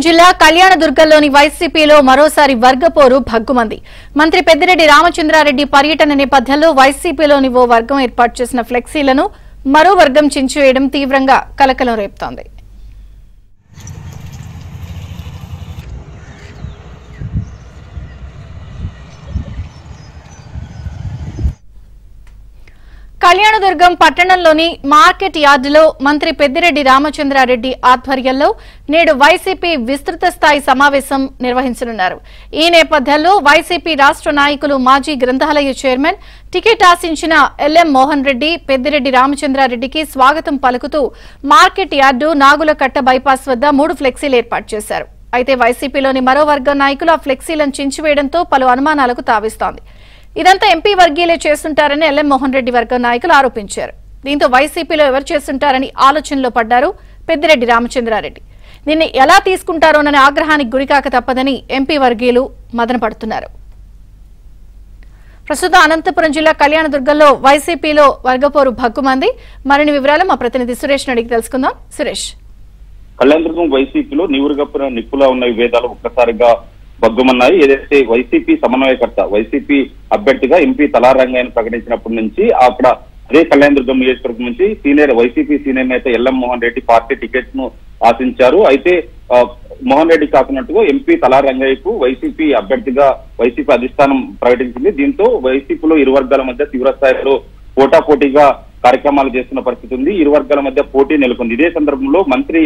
జిల్లా కళ్యాణదుర్గంలోని వైసీపీలో మరోసారి వర్గపోరు భగ్గుమంది. మంత్రి పెద్దిరెడ్డి రామచంద్రారెడ్డి పర్యటన నేపథ్యంలో వైసీపీలోని ఓ వర్గం ఏర్పాటు చేసిన ఫ్లెక్సీలను మరో వర్గం చించివేయడం తీవ్రంగా కలకలం రేపుతోంది. కళ్యాణదుర్గం పట్టణంలోని మార్కెట్ యార్డులో మంత్రి పెద్దిరెడ్డి రామచంద్రారెడ్డి ఆధ్వర్యంలో నేడు వైసీపీ విస్తృత స్థాయి సమావేశం నిర్వహించనున్నారు. ఈ నేపథ్యంలో వైసీపీ రాష్ట్ర నాయకులు మాజీ గ్రంథాలయ చైర్మన్ టికెట్ ఆశించిన ఎల్ఎం మోహన్ రెడ్డి పెద్దిరెడ్డి రామచంద్రారెడ్డికి స్వాగతం పలుకుతూ మార్కెట్ యార్డు నాగులకట్ట బైపాస్ వద్ద 3 ఫ్లెక్సీలు ఏర్పాటు చేశారు. అయితే వైసీపీలోని మరో వర్గం నాయకులు ఆ ఫ్లెక్సీలను చించివేయడంతో పలు అనుమానాలకు తావిస్తోంది. ఇదంతా ఎంపీ వర్గీయులే చేస్తుంటారని ఎల్ఎం మోహన్ రెడ్డి వర్గం నాయకులు ఆరోపించారు. దీంతో వైసీపీలో ఎవరు చేస్తుంటారని ఆలోచనలో పడ్డారు పెద్దిరెడ్డి రామచంద్రారెడ్డి. దీన్ని ఎలా తీసుకుంటారోననే ఆగ్రహానికి గురికాక తప్పదని ఎంపీ వర్గీయులు మదనపడుతున్నారు. ప్రస్తుతం అనంతపురం జిల్లా కళ్యాణదుర్గంలో వైసీపీలో వర్గపోరు భగ్గుమంది. మరిన్ని వివరాలు మా ప్రతినిధి సురేష్ అడిగి తెలుసుకుందాం. సురేష్, కళ్యాణదుర్గం వైసీపీలో నివురుగప్పున నిప్పులా ఉన్న విభేదాలు ఒక్కసారిగా భగ్గుమన్నాయి. ఏదైతే వైసీపీ సమన్వయకర్త వైసీపీ అభ్యర్థిగా ఎంపీ తలారంగాయను ప్రకటించినప్పటి నుంచి అక్కడ అదే కళ్యాణదుర్గం నియోజకవర్గం నుంచి వైసీపీ సీనియర్ నేత LM Mohan Reddy party ticket ను ఆశించారు. అయితే మోహన్ రెడ్డి కాకున్నట్టుగా ఎంపీ తలారంగయ్యకు వైసీపీ అభ్యర్థిగా వైసీపీ అధిష్టానం ప్రకటించింది. దీంతో వైసీపీలో ఇరు వర్గాల మధ్య తీవ్రస్థాయిలో పోటాపోటీగా కార్యక్రమాలు చేస్తున్న పరిస్థితి ఉంది. ఇరు వర్గాల మధ్య పోటీ నెలకొంది. ఇదే సందర్భంలో మంత్రి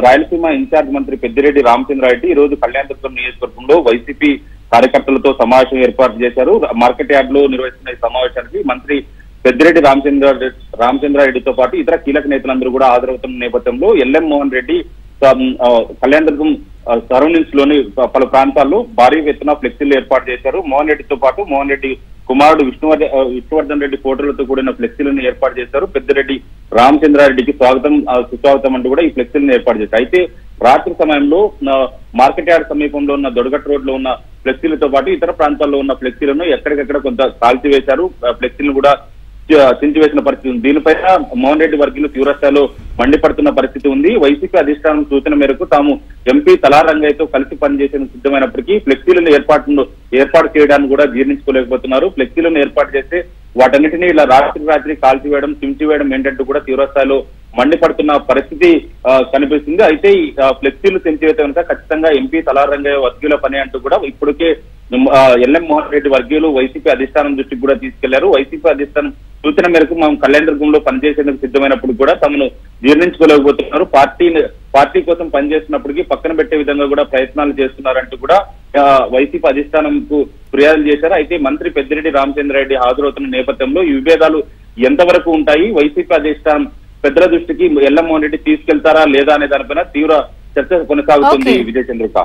రాయలసీమ ఇన్ఛార్జ్ మంత్రి పెద్దిరెడ్డి రామచంద్రారెడ్డి ఈ రోజు కళ్యాణదుర్గం నియోజకవర్గంలో వైసీపీ కార్యకర్తలతో సమావేశం ఏర్పాటు చేశారు. మార్కెట్ యార్డ్ లో నిర్వహిస్తున్న ఈ సమావేశానికి మంత్రి పెద్దిరెడ్డి రామచంద్రారెడ్డితో పాటు ఇతర కీలక నేతలందరూ కూడా హాజరవుతున్న నేపథ్యంలో ఎల్ఎం మోహన్ రెడ్డి కళ్యాణదుర్గం సరౌండింగ్స్ లోని పలు ప్రాంతాల్లో భారీ ఎత్తున ఫ్లెక్సీలు ఏర్పాటు చేశారు. మోహన్ రెడ్డితో పాటు మోహన్ రెడ్డి కుమారుడు విష్ణువర్ధన్ రెడ్డి ఫోటోలతో కూడిన ఫ్లెక్సీలను ఏర్పాటు చేశారు. పెద్దిరెడ్డి రామచంద్రారెడ్డికి సుస్వాగతం అంటూ కూడా ఈ ఫ్లెక్సీలను ఏర్పాటు చేశారు. అయితే రాత్రి సమయంలో మార్కెట్ యార్డ్ సమీపంలో ఉన్న దొడగట్ రోడ్ లో ఉన్న ఫ్లెక్సీలతో పాటు ఇతర ప్రాంతాల్లో ఉన్న ఫ్లెక్సీలను ఎక్కడికెక్కడ కొంత కాల్చివేశారు. ఫ్లెక్సీలను కూడా చించివేసిన పరిస్థితి ఉంది. దీనిపైన మోహన్ రెడ్డి వర్గీయులు తీవ్రస్థాయిలో మండిపడుతున్న పరిస్థితి ఉంది. వైసీపీ అధిష్టానం సూచన మేరకు తాము ఎంపీ తలారంగయ్యతో కలిసి పనిచేసేందుకు సిద్ధమైనప్పటికీ ఫ్లెక్సీలను ఏర్పాటు చేయడానికి కూడా జీర్ణించుకోలేకపోతున్నారు. ఫ్లెక్సీలను ఏర్పాటు చేస్తే వాటన్నిటినీ ఇలా రాత్రి కాల్చివేయడం చించివేయడం ఏంటంటూ కూడా తీవ్రస్థాయిలో మండిపడుతున్న పరిస్థితి కనిపిస్తుంది. అయితే ఈ ఫ్లెక్సీలు చించివేత కనుక ఖచ్చితంగా ఎంపీ తలారంగయ్య వర్గీయుల పని అంటూ కూడా ఇప్పటికే ఎల్ఎం మోహన్ రెడ్డి వర్గీయులు వైసీపీ అధిష్టానం దృష్టికి కూడా తీసుకెళ్లారు. వైసీపీ అధిష్టానం సూచన మేరకు మనం కళ్యాణదుర్గంలో పనిచేసేందుకు సిద్ధమైనప్పుడు కూడా తమను జీర్ణించుకోలేకపోతున్నారు. పార్టీ కోసం పనిచేస్తున్నప్పటికీ పక్కన పెట్టే విధంగా కూడా ప్రయత్నాలు చేస్తున్నారంటూ కూడా వైసీపీ అధిష్టానంకు ఫిర్యాదులు చేశారు. అయితే మంత్రి పెద్దిరెడ్డి రామచంద్రారెడ్డి హాజరవుతున్న నేపథ్యంలో ఈ విభేదాలు ఎంతవరకు ఉంటాయి, వైసీపీ అధిష్టానం పెద్దల దృష్టికి ఎల్ఎం మోహన్ రెడ్డి తీసుకెళ్తారా లేదా అనే దానిపైన తీవ్ర చర్చ కొనసాగుతుంది. విజయచంద్రిక.